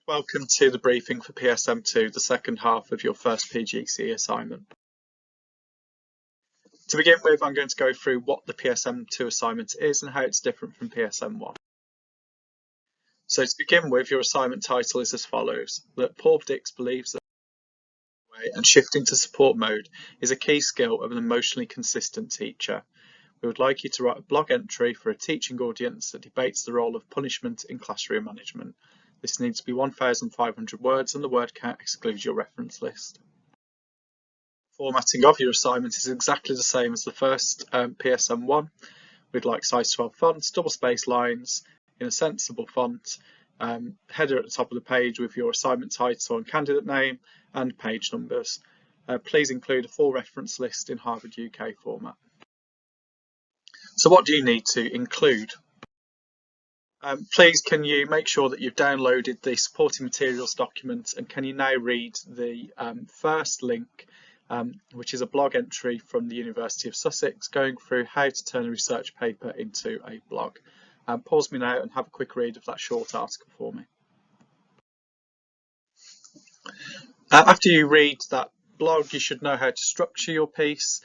Welcome to the briefing for PSM2, the second half of your first PGCE assignment. To begin with, I'm going to go through what the PSM2 assignment is and how it's different from PSM1. So to begin with, your assignment title is as follows: that Paul Dix believes that and shifting to support mode is a key skill of an emotionally consistent teacher. We would like you to write a blog entry for a teaching audience that debates the role of punishment in classroom management. This needs to be 1,500 words and the word count excludes your reference list. Formatting of your assignment is exactly the same as the first PSM1. We'd like size 12 fonts, double space lines in a sensible font, header at the top of the page with your assignment title and candidate name and page numbers. Please include a full reference list in Harvard UK format. So what do you need to include? Please can you make sure that you've downloaded the supporting materials document, and can you now read the first link, which is a blog entry from the University of Sussex going through how to turn a research paper into a blog. Pause me now and have a quick read of that short article for me. After you read that blog, you should know how to structure your piece.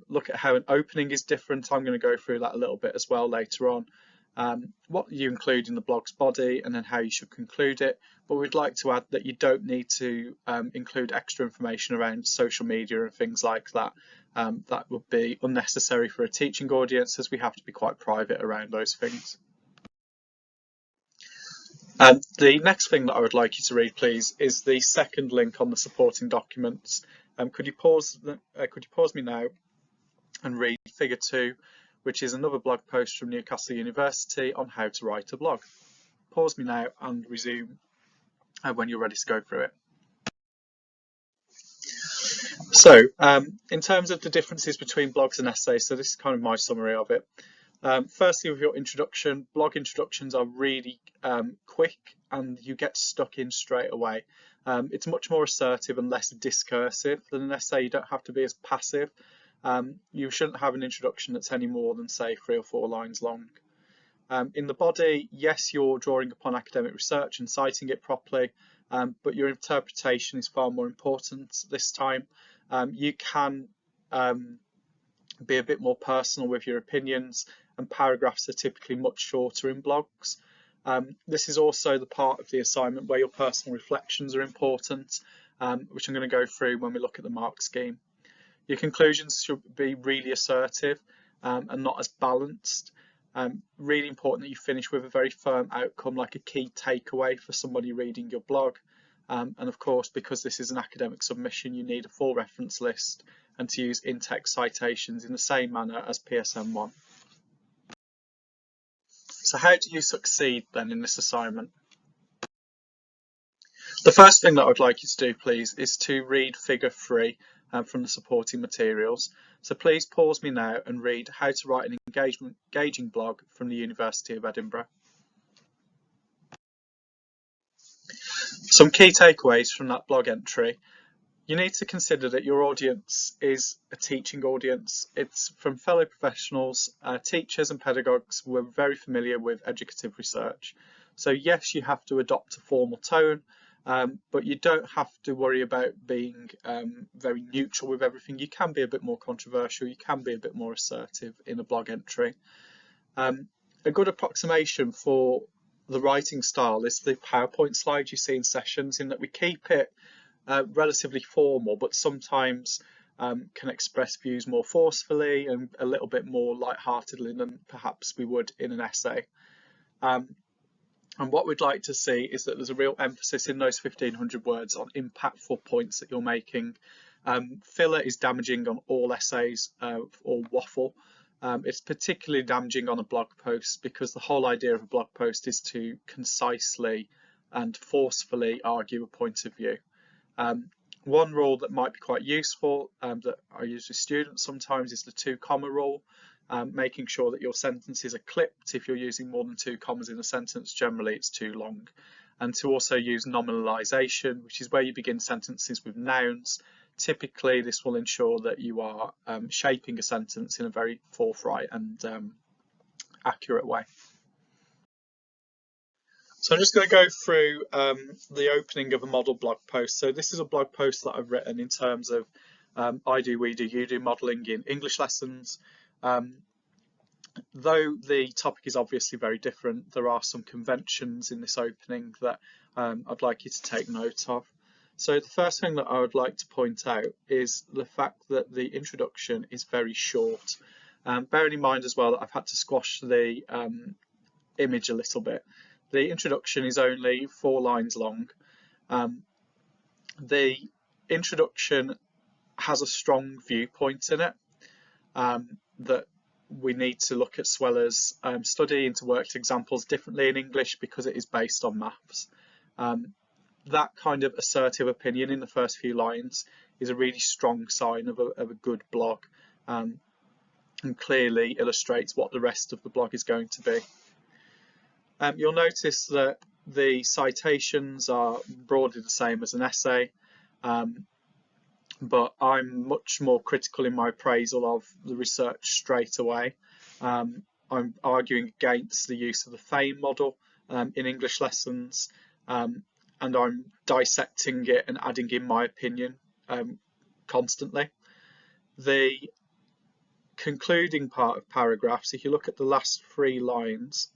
Look at how an opening is different. I'm going to go through that a little bit as well later on. What you include in the blog's body and then how you should conclude it, but we'd like to add that you don't need to include extra information around social media and things like that. That would be unnecessary for a teaching audience, as we have to be quite private around those things. The next thing that I would like you to read, please, is the second link on the supporting documents. Could you pause me now and read figure 2, which is another blog post from Newcastle University on how to write a blog. Pause me now and resume when you're ready to go through it. So in terms of the differences between blogs and essays, so this is kind of my summary of it. Firstly, with your introduction, blog introductions are really quick and you get stuck in straight away. It's much more assertive and less discursive than an essay. You don't have to be as passive. You shouldn't have an introduction that's any more than, say, 3 or 4 lines long. In the body, yes, you're drawing upon academic research and citing it properly, but your interpretation is far more important this time. You can be a bit more personal with your opinions, and paragraphs are typically much shorter in blogs. This is also the part of the assignment where your personal reflections are important, which I'm going to go through when we look at the mark scheme. Your conclusions should be really assertive and not as balanced. Really important that you finish with a very firm outcome, like a key takeaway for somebody reading your blog. And of course, because this is an academic submission, you need a full reference list and to use in-text citations in the same manner as PSM1. So how do you succeed then in this assignment? The first thing that I'd like you to do, please, is to read figure 3 from the supporting materials. So please pause me now and read how to write an engaging blog from the University of Edinburgh. Some key takeaways from that blog entry. You need to consider that your audience is a teaching audience. It's from fellow professionals, teachers and pedagogues who are very familiar with educative research. So yes, you have to adopt a formal tone, but you don't have to worry about being very neutral with everything. You can be a bit more controversial, you can be a bit more assertive in a blog entry. A good approximation for the writing style is the PowerPoint slide you see in sessions, in that we keep it relatively formal, but sometimes can express views more forcefully and a little bit more lightheartedly than perhaps we would in an essay. And what we'd like to see is that there's a real emphasis in those 1,500 words on impactful points that you're making. Filler is damaging on all essays or waffle. It's particularly damaging on a blog post, because the whole idea of a blog post is to concisely and forcefully argue a point of view. One rule that might be quite useful that I use with students sometimes is the 2 comma rule. Making sure that your sentences are clipped. If you're using more than 2 commas in a sentence, generally it's too long. And to also use nominalization, which is where you begin sentences with nouns. Typically, this will ensure that you are shaping a sentence in a very forthright and accurate way. So I'm just going to go through the opening of a model blog post. So this is a blog post that I've written in terms of I do, we do, you do modelling in English lessons. Though the topic is obviously very different, there are some conventions in this opening that I'd like you to take note of. So the first thing that I would like to point out is the fact that the introduction is very short. Bearing in mind as well that I've had to squash the image a little bit. The introduction is only 4 lines long. The introduction has a strong viewpoint in it that we need to look at Sweller's study into worked examples differently in English because it is based on maths. That kind of assertive opinion in the first few lines is a really strong sign of a good blog, and clearly illustrates what the rest of the blog is going to be. You'll notice that the citations are broadly the same as an essay, but I'm much more critical in my appraisal of the research straight away. I'm arguing against the use of the FAME model in English lessons, and I'm dissecting it and adding in my opinion constantly. The concluding part of paragraphs, if you look at the last 3 lines,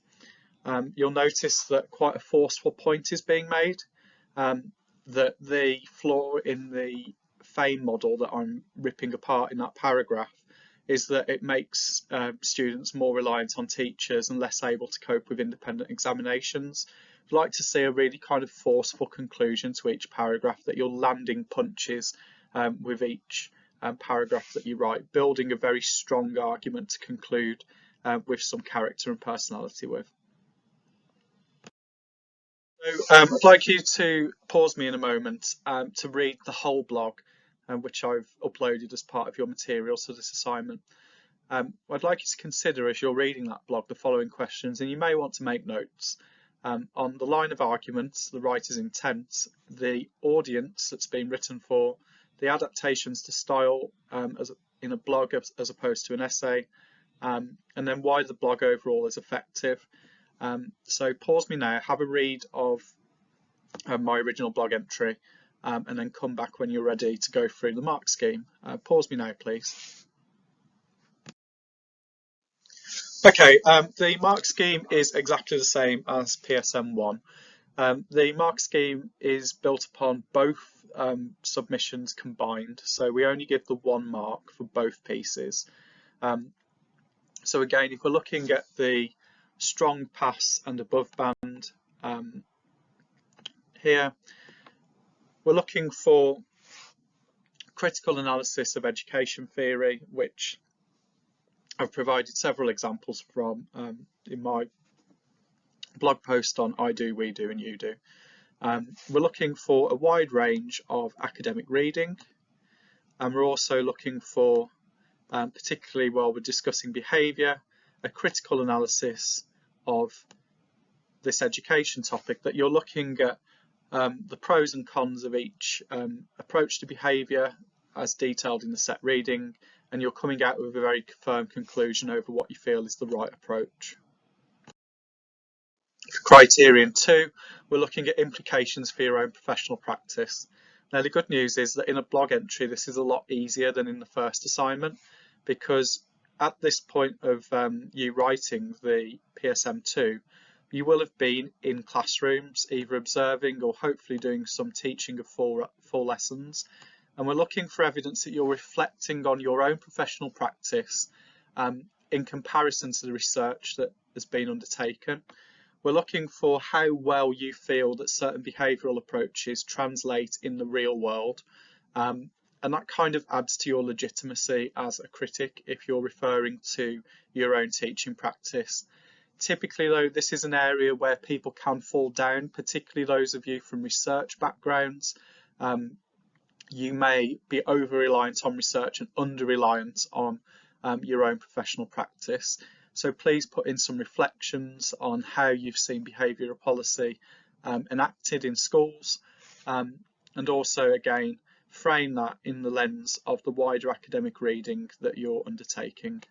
you'll notice that quite a forceful point is being made, that the flaw in the FAME model that I'm ripping apart in that paragraph is that it makes students more reliant on teachers and less able to cope with independent examinations. I'd like to see a really kind of forceful conclusion to each paragraph, that you're landing punches with each paragraph that you write, building a very strong argument to conclude with some character and personality with. So I'd like you to pause me in a moment to read the whole blog, which I've uploaded as part of your materials for this assignment. I'd like you to consider as you're reading that blog the following questions, and you may want to make notes. On the line of arguments, the writer's intent, the audience that's been written for, the adaptations to style in a blog as opposed to an essay, and then why the blog overall is effective. So pause me now, have a read of my original blog entry, and then come back when you're ready to go through the mark scheme. Pause me now, please. Okay, the mark scheme is exactly the same as PSM1. The mark scheme is built upon both submissions combined, so we only give the 1 mark for both pieces. So again, if we're looking at the strong pass and above band here, we're looking for critical analysis of education theory, which I've provided several examples from in my blog post on I do, we do, and you do. We're looking for a wide range of academic reading, and we're also looking for, particularly while we're discussing behaviour, a critical analysis of this education topic, that you're looking at the pros and cons of each approach to behaviour as detailed in the set reading, and you're coming out with a very firm conclusion over what you feel is the right approach. Criterion 2, we're looking at implications for your own professional practice. Now the good news is that in a blog entry this is a lot easier than in the first assignment, because at this point of you writing the PSM2, you will have been in classrooms either observing or hopefully doing some teaching of full lessons, and we're looking for evidence that you're reflecting on your own professional practice in comparison to the research that has been undertaken. We're looking for how well you feel that certain behavioural approaches translate in the real world, and that kind of adds to your legitimacy as a critic if you're referring to your own teaching practice. Typically though, this is an area where people can fall down, particularly those of you from research backgrounds. You may be over-reliant on research and under-reliant on your own professional practice. So please put in some reflections on how you've seen behavioural policy enacted in schools, and also again frame that in the lens of the wider academic reading that you're undertaking.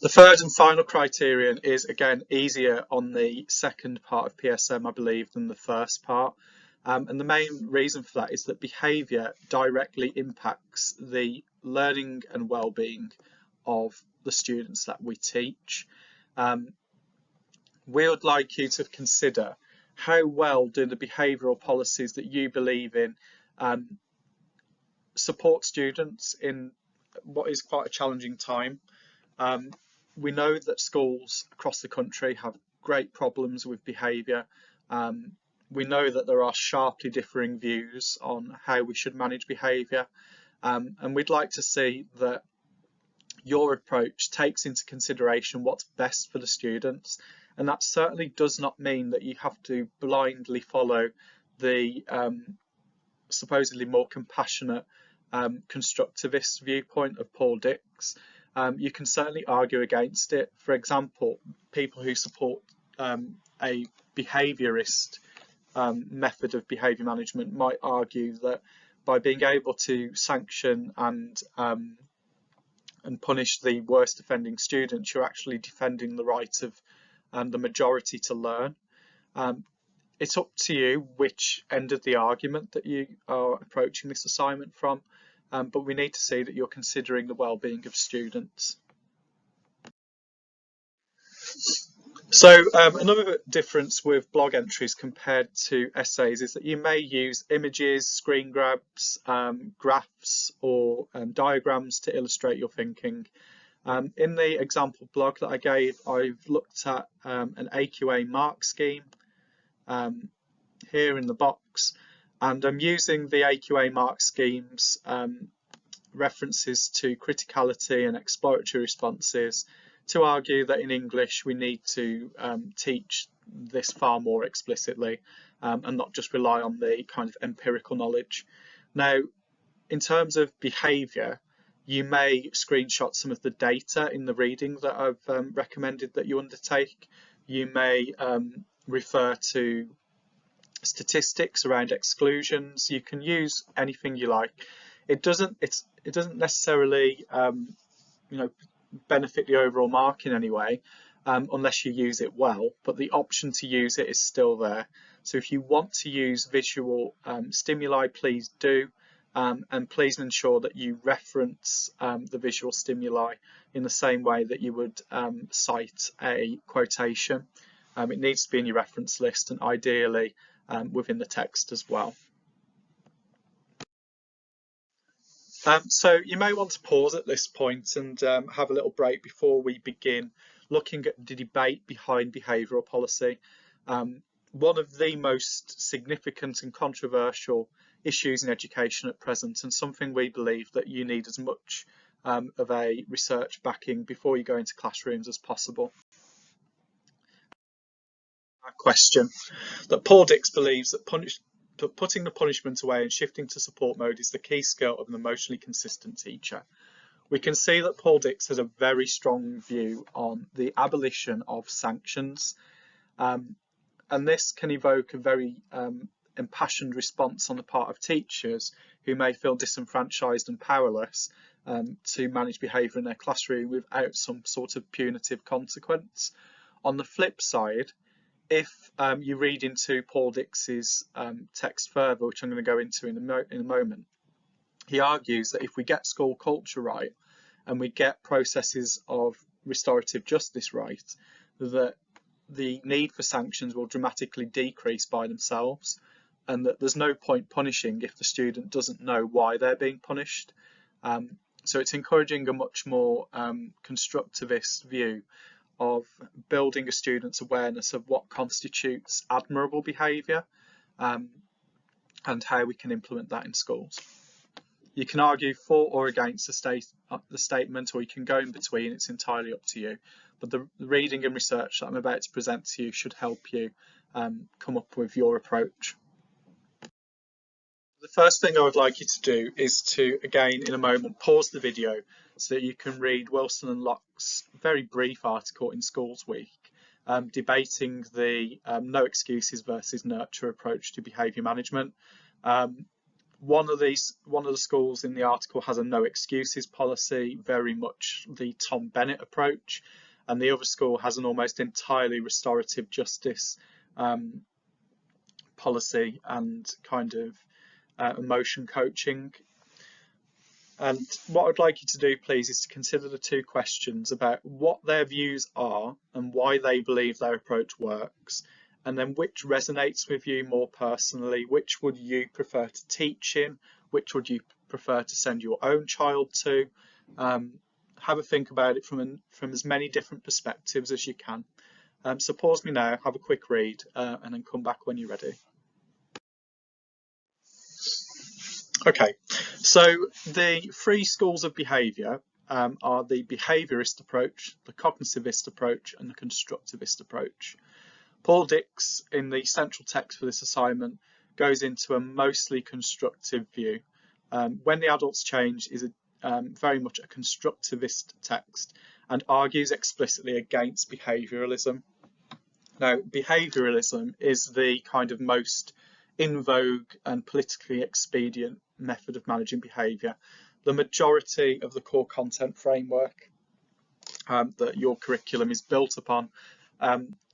The third and final criterion is, again, easier on the second part of PSM, I believe, than the first part. And the main reason for that is that behaviour directly impacts the learning and well-being of the students that we teach. We would like you to consider how well do the behavioural policies that you believe in support students in what is quite a challenging time. We know that schools across the country have great problems with behaviour. We know that there are sharply differing views on how we should manage behaviour, and we'd like to see that your approach takes into consideration what's best for the students, and that certainly does not mean that you have to blindly follow the supposedly more compassionate constructivist viewpoint of Paul Dix. You can certainly argue against it. For example, people who support a behaviourist method of behaviour management might argue that by being able to sanction and punish the worst offending students, you're actually defending the right of the majority to learn. It's up to you which end of the argument that you are approaching this assignment from, but we need to see that you're considering the well-being of students. So another difference with blog entries compared to essays is that you may use images, screen grabs, graphs, or diagrams to illustrate your thinking. In the example blog that I gave, I've looked at an AQA mark scheme here in the box, and I'm using the AQA mark schemes references to criticality and exploratory responses to argue that in English we need to teach this far more explicitly and not just rely on the kind of empirical knowledge. Now, in terms of behaviour, you may screenshot some of the data in the reading that I've recommended that you undertake. You may refer to statistics around exclusions. You can use anything you like. It doesn't necessarily benefit the overall mark in any way unless you use it well, but the option to use it is still there. So if you want to use visual stimuli, please do, and please ensure that you reference the visual stimuli in the same way that you would cite a quotation. It needs to be in your reference list and ideally within the text as well. So you may want to pause at this point and have a little break before we begin looking at the debate behind behavioural policy. One of the most significant and controversial issues in education at present, and something we believe that you need as much of a research backing before you go into classrooms as possible. Question that Paul Dix believes that putting the punishment away and shifting to support mode is the key skill of an emotionally consistent teacher. We can see that Paul Dix has a very strong view on the abolition of sanctions, and this can evoke a very impassioned response on the part of teachers who may feel disenfranchised and powerless to manage behaviour in their classroom without some sort of punitive consequence. On the flip side, if you read into Paul Dix's text further, which I'm going to go into in a moment, he argues that if we get school culture right and we get processes of restorative justice right, that the need for sanctions will dramatically decrease by themselves, and that there's no point punishing if the student doesn't know why they're being punished. So it's encouraging a much more constructivist view of building a student's awareness of what constitutes admirable behaviour and how we can implement that in schools. You can argue for or against the statement, or you can go in between. It's entirely up to you. But the reading and research that I'm about to present to you should help you come up with your approach. The first thing I would like you to do is to, again, in a moment, pause the video so that you can read Wilson and Locke's very brief article in Schools Week, debating the no excuses versus nurture approach to behaviour management. One of the schools in the article has a no excuses policy, very much the Tom Bennett approach, and the other school has an almost entirely restorative justice policy and kind of emotion coaching. And what I'd like you to do, please, is to consider the two questions about what their views are and why they believe their approach works, and then which resonates with you more personally. Which would you prefer to teach in? Which would you prefer to send your own child to? Have a think about it from as many different perspectives as you can. So pause me now, have a quick read, and then come back when you're ready. Okay, so the three schools of behaviour are the behaviourist approach, the cognitivist approach, and the constructivist approach. Paul Dix, in the central text for this assignment, goes into a mostly constructive view. When the Adults Change is very much a constructivist text and argues explicitly against behavioralism. Now, behavioralism is the kind of most in vogue and politically expedient method of managing behaviour. The majority of the core content framework that your curriculum is built upon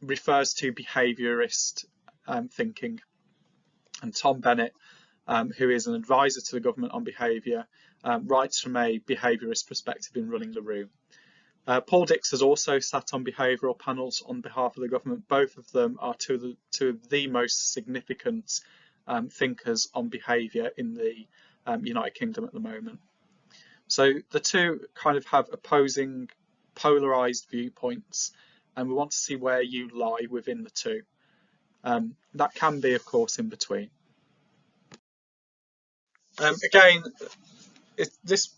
refers to behaviourist thinking. And Tom Bennett, who is an advisor to the government on behaviour, writes from a behaviourist perspective in Running the Room. Paul Dix has also sat on behavioural panels on behalf of the government. Both of them are two of the most significant thinkers on behaviour in the United Kingdom at the moment. So the two kind of have opposing, polarised viewpoints, and we want to see where you lie within the two. That can be, of course, in between. Again, this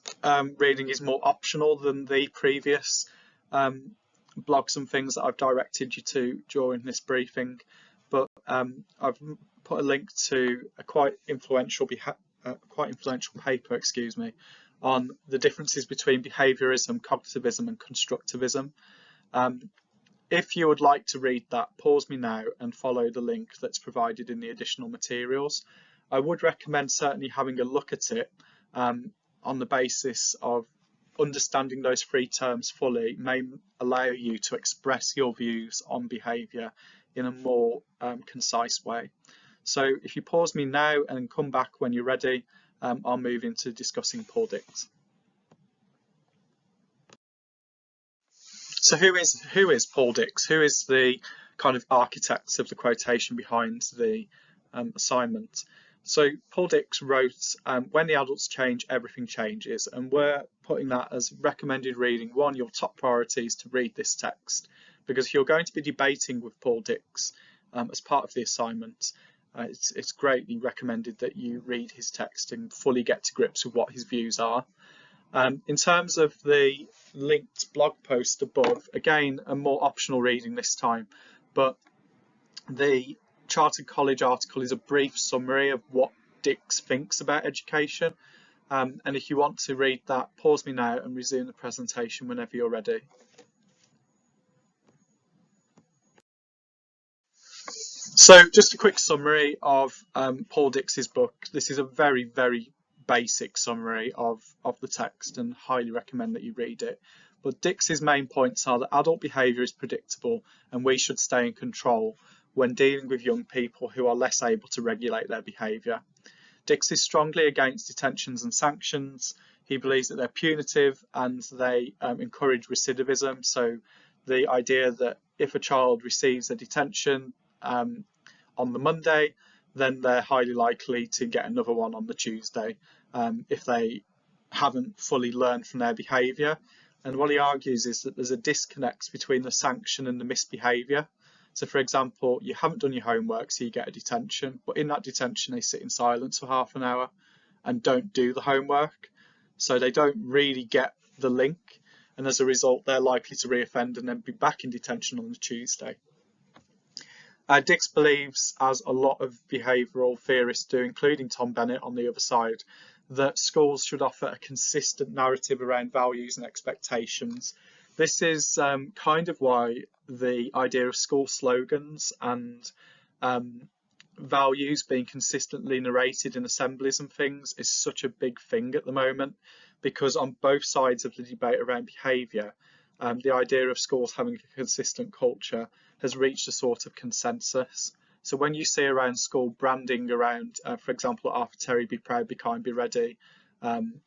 reading is more optional than the previous blogs and things that I've directed you to during this briefing, but I've put a link to a quite influential paper, on the differences between behaviourism, cognitivism, and constructivism. If you would like to read that, pause me now and follow the link that's provided in the additional materials. I would recommend certainly having a look at it on the basis of understanding those three terms fully may allow you to express your views on behaviour in a more concise way. So if you pause me now and come back when you're ready, I'll move into discussing Paul Dix. So who is Paul Dix? Who is the kind of architect of the quotation behind the assignment? So Paul Dix wrote, when the adults change, everything changes. And we're putting that as recommended reading. One, your top priority is to read this text, because you're going to be debating with Paul Dix as part of the assignment. It's greatly recommended that you read his text and fully get to grips with what his views are. In terms of the linked blog post above, again, a more optional reading this time, but the Chartered College article is a brief summary of what Dix thinks about education. And if you want to read that, pause me now and resume the presentation whenever you're ready. So just a quick summary of Paul Dix's book. This is a very, very basic summary of the text and highly recommend that you read it. But Dix's main points are that adult behaviour is predictable and we should stay in control when dealing with young people who are less able to regulate their behaviour. Dix is strongly against detentions and sanctions. He believes that they're punitive and they encourage recidivism. So the idea that if a child receives a detention on the Monday, then they're highly likely to get another one on the Tuesday if they haven't fully learned from their behaviour. And what he argues is that there's a disconnect between the sanction and the misbehaviour. So for example, you haven't done your homework, so you get a detention, but in that detention they sit in silence for half an hour and don't do the homework. So they don't really get the link, and as a result they're likely to reoffend and then be back in detention on the Tuesday. Dix believes, as a lot of behavioural theorists do, including Tom Bennett on the other side, that schools should offer a consistent narrative around values and expectations. This is kind of why the idea of school slogans and values being consistently narrated in assemblies and things is such a big thing at the moment, because on both sides of the debate around behaviour, the idea of schools having a consistent culture has reached a sort of consensus. So when you see around school branding around, for example, Arthur Terry, be proud, be kind, be ready, um,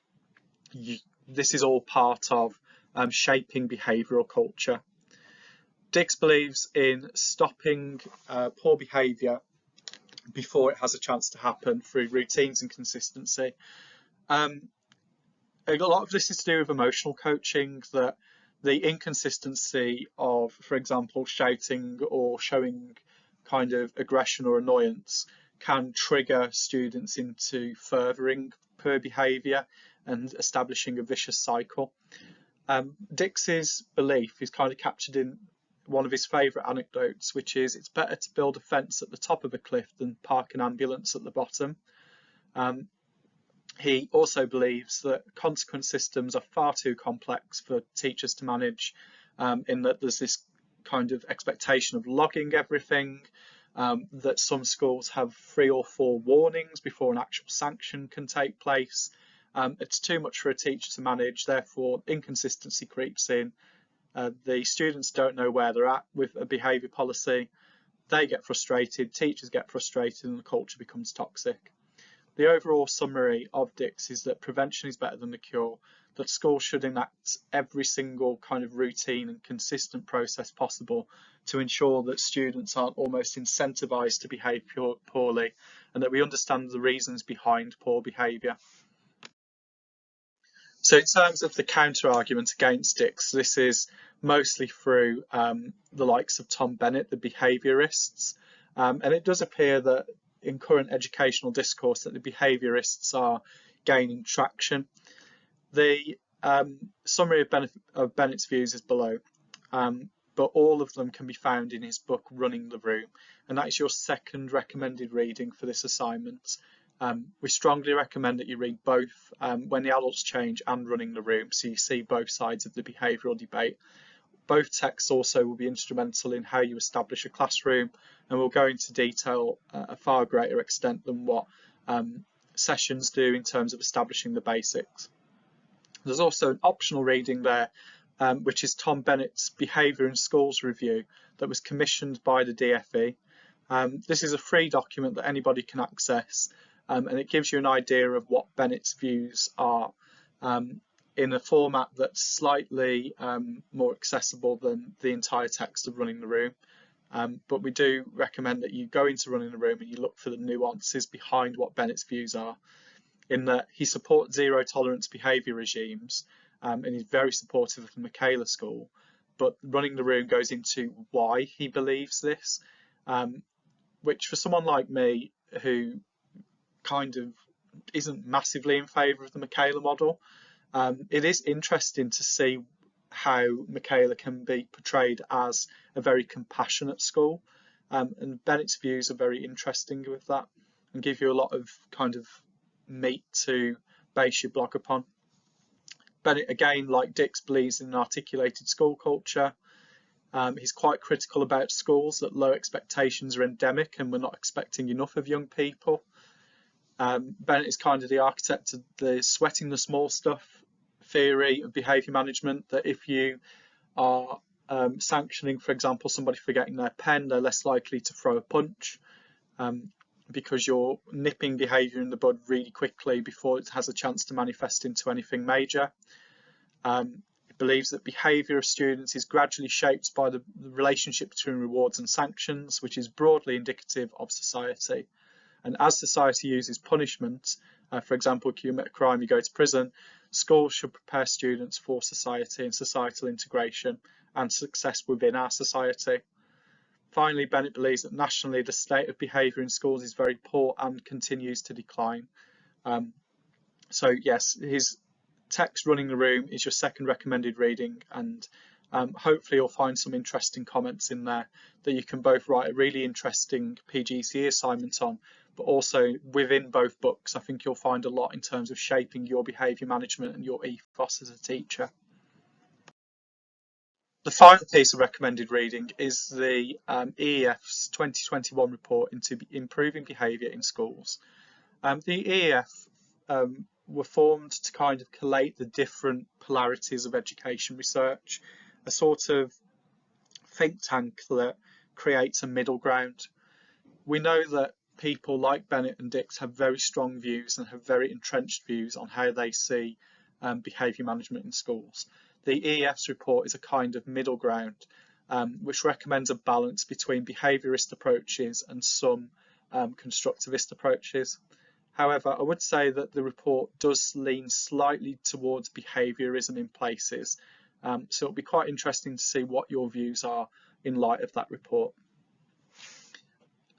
this is all part of shaping behavioural culture. Dix believes in stopping poor behaviour before it has a chance to happen through routines and consistency. A lot of this is to do with emotional coaching, that the inconsistency of, for example, shouting or showing kind of aggression or annoyance can trigger students into furthering poor behaviour and establishing a vicious cycle. Dix's belief is kind of captured in one of his favourite anecdotes, which is it's better to build a fence at the top of a cliff than park an ambulance at the bottom. He also believes that consequence systems are far too complex for teachers to manage, in that there's this kind of expectation of logging everything, that some schools have 3 or 4 warnings before an actual sanction can take place. It's too much for a teacher to manage, therefore inconsistency creeps in. The students don't know where they're at with a behaviour policy. They get frustrated, teachers get frustrated, and the culture becomes toxic. The overall summary of Dix is that prevention is better than the cure, that schools should enact every single kind of routine and consistent process possible to ensure that students aren't almost incentivised to behave poorly, and that we understand the reasons behind poor behaviour. So in terms of the counter argument against Dix, this is mostly through the likes of Tom Bennett, the behaviourists. And it does appear that in current educational discourse that the behaviourists are gaining traction. The summary of Bennett's views is below, but all of them can be found in his book Running the Room, and that is your second recommended reading for this assignment. We strongly recommend that you read both When the Adults Change and Running the Room, so you see both sides of the behavioural debate. Both texts also will be instrumental in how you establish a classroom, and will go into detail a far greater extent than what sessions do in terms of establishing the basics. There's also an optional reading there, which is Tom Bennett's Behaviour in Schools review that was commissioned by the DFE. This is a free document that anybody can access, and it gives you an idea of what Bennett's views are in a format that's slightly more accessible than the entire text of Running the Room. But we do recommend that you go into Running the Room and you look for the nuances behind what Bennett's views are, in that he supports zero tolerance behaviour regimes, and he's very supportive of the Michaela School, but Running the Room goes into why he believes this, which for someone like me who kind of isn't massively in favour of the Michaela model, it is interesting to see how Michaela can be portrayed as a very compassionate school, and Bennett's views are very interesting with that and give you a lot of kind of meat to base your blog upon. Bennett, again, like Dix, believes in an articulated school culture. He's quite critical about schools, that low expectations are endemic and we're not expecting enough of young people. Bennett is kind of the architect of the sweating the small stuff theory of behaviour management, that if you are sanctioning, for example, somebody forgetting their pen, they're less likely to throw a punch, because you're nipping behaviour in the bud really quickly before it has a chance to manifest into anything major. It believes that behaviour of students is gradually shaped by the relationship between rewards and sanctions, which is broadly indicative of society. And as society uses punishment, for example, if you commit a crime, you go to prison, schools should prepare students for society and societal integration and success within our society. Finally, Bennett believes that nationally the state of behaviour in schools is very poor and continues to decline. So yes, his text Running the Room is your second recommended reading, and hopefully you'll find some interesting comments in there that you can both write a really interesting PGCE assignment on, but also within both books I think you'll find a lot in terms of shaping your behaviour management and your ethos as a teacher. The final piece of recommended reading is the EEF's 2021 report into improving behaviour in schools. The EEF were formed to kind of collate the different polarities of education research, a sort of think tank that creates a middle ground. We know that people like Bennett and Dix have very strong views and have very entrenched views on how they see behaviour management in schools. The EEF's report is a kind of middle ground which recommends a balance between behaviourist approaches and some constructivist approaches. However, I would say that the report does lean slightly towards behaviourism in places, so it'll be quite interesting to see what your views are in light of that report.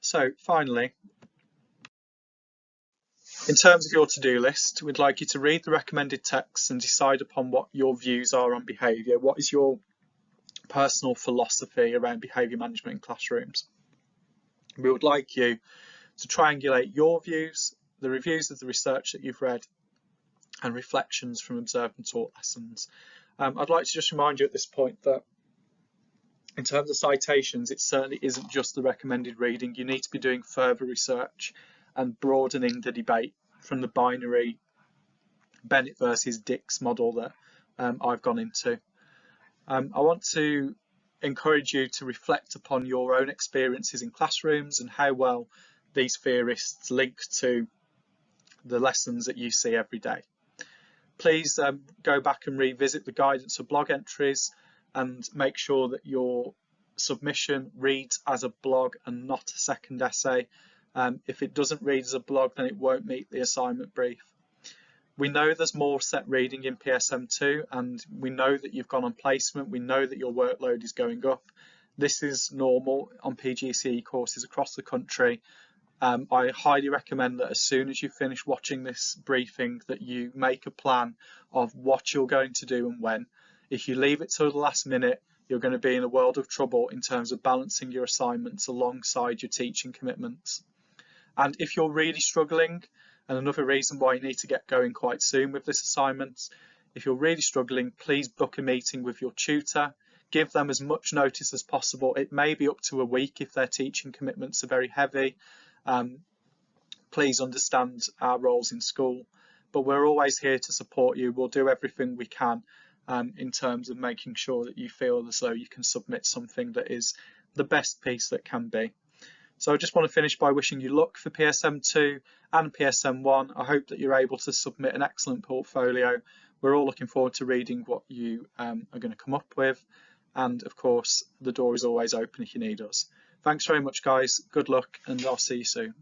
So finally, in terms of your to-do list, we'd like you to read the recommended texts and decide upon what your views are on behaviour. What is your personal philosophy around behaviour management in classrooms? We would like you to triangulate your views, the reviews of the research that you've read, and reflections from observed and taught lessons. I'd like to just remind you at this point that in terms of citations, it certainly isn't just the recommended reading. You need to be doing further research and broadening the debate from the binary Bennett versus Dix model that I've gone into. I want to encourage you to reflect upon your own experiences in classrooms and how well these theorists link to the lessons that you see every day. Please go back and revisit the guidance of blog entries and make sure that your submission reads as a blog and not a second essay. If it doesn't read as a blog, then it won't meet the assignment brief. We know there's more set reading in PSM2, and we know that you've gone on placement. We know that your workload is going up. This is normal on PGCE courses across the country. I highly recommend that as soon as you finish watching this briefing that you make a plan of what you're going to do and when. If you leave it till the last minute, you're going to be in a world of trouble in terms of balancing your assignments alongside your teaching commitments. And if you're really struggling, and another reason why you need to get going quite soon with this assignment, if you're really struggling, please book a meeting with your tutor. Give them as much notice as possible. It may be up to a week if their teaching commitments are very heavy. Please understand our roles in school, but we're always here to support you. We'll do everything we can in terms of making sure that you feel as though you can submit something that is the best piece that can be. So I just want to finish by wishing you luck for PSM2 and PSM1. I hope that you're able to submit an excellent portfolio. We're all looking forward to reading what you are going to come up with. And of course, the door is always open if you need us. Thanks very much, guys. Good luck, and I'll see you soon.